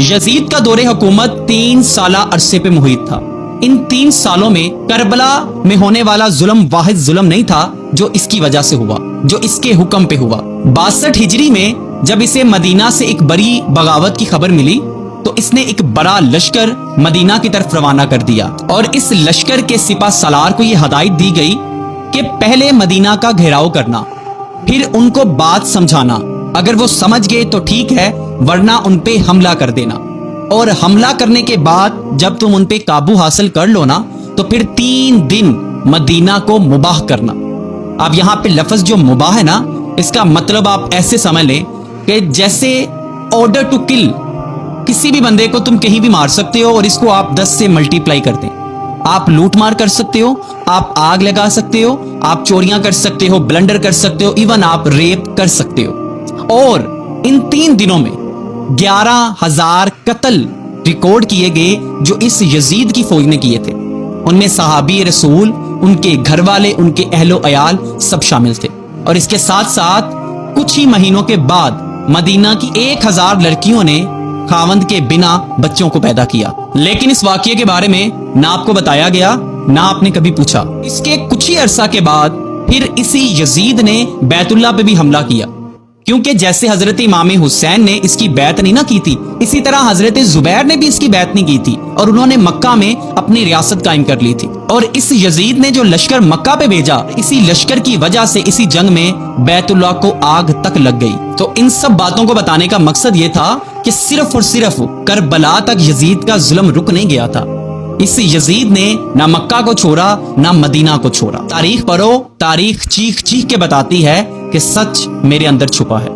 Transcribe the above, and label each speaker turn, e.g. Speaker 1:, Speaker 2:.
Speaker 1: یزید کا دور حکومت 3 سالہ عرصے پہ محیط تھا. ان 3 سالوں میں کربلا میں ہونے والا ظلم واحد ظلم نہیں تھا جو اس کی وجہ سے ہوا، جو اس کے حکم پہ ہوا. 62 ہجری میں جب اسے مدینہ سے ایک بڑی بغاوت کی خبر ملی تو اس نے ایک بڑا لشکر مدینہ کی طرف روانہ کر دیا، اور اس لشکر کے سپہ سالار کو یہ ہدایت دی گئی کہ پہلے مدینہ کا گھیراؤ کرنا، پھر ان کو بات سمجھانا، اگر وہ سمجھ گئے تو ٹھیک ہے ورنہ ان پہ حملہ کر دینا، اور حملہ کرنے کے بعد جب تم ان پہ قابو حاصل کر لو نا تو پھر 3 دن مدینہ کو مباح کرنا. اب یہاں پہ لفظ جو مباح ہے نا، اس کا مطلب آپ ایسے سمجھ لیں کہ جیسے آرڈر ٹو کل، کسی بھی بندے کو تم کہیں بھی مار سکتے ہو اور اس کو آپ 10 سے ملٹی پلائی کر دیں. آپ لوٹ مار کر سکتے ہو، آپ آگ لگا سکتے ہو، آپ چوریاں کر سکتے ہو، بلنڈر کر سکتے ہو، ایون آپ ریپ کر سکتے ہو. اور ان 3 دنوں میں 11,000 قتل ریکارڈ کیے گئے جو اس یزید کی فوج نے کیے تھے. ان میں صحابی رسول، ان کے گھر والے، ان کے اہل و عیال سب شامل تھے. اور اس کے ساتھ ساتھ کچھ ہی مہینوں کے بعد مدینہ کی 1000 لڑکیوں نے خاوند کے بنا بچوں کو پیدا کیا. لیکن اس واقعے کے بارے میں نہ آپ کو بتایا گیا، نہ آپ نے کبھی پوچھا. اس کے کچھ ہی عرصہ کے بعد پھر اسی یزید نے بیت اللہ پہ بھی حملہ کیا، کیونکہ جیسے حضرت امام حسین نے اس کی بیعت نہیں نہ کی تھی، اسی طرح حضرت زبیر نے بھی اس کی بیعت نہیں کی تھی، اور انہوں نے مکہ میں اپنی ریاست قائم کر لی تھی. اور اس یزید نے جو لشکر مکہ پہ بھیجا، اسی لشکر کی وجہ سے اسی جنگ میں بیت اللہ کو آگ تک لگ گئی. تو ان سب باتوں کو بتانے کا مقصد یہ تھا کہ صرف اور صرف کربلا تک یزید کا ظلم رک نہیں گیا تھا. اس یزید نے نہ مکہ کو چھوڑا نہ مدینہ کو چھوڑا. تاریخ پڑھو، تاریخ چیخ چیخ کے بتاتی ہے کہ سچ میرے اندر چھپا ہے.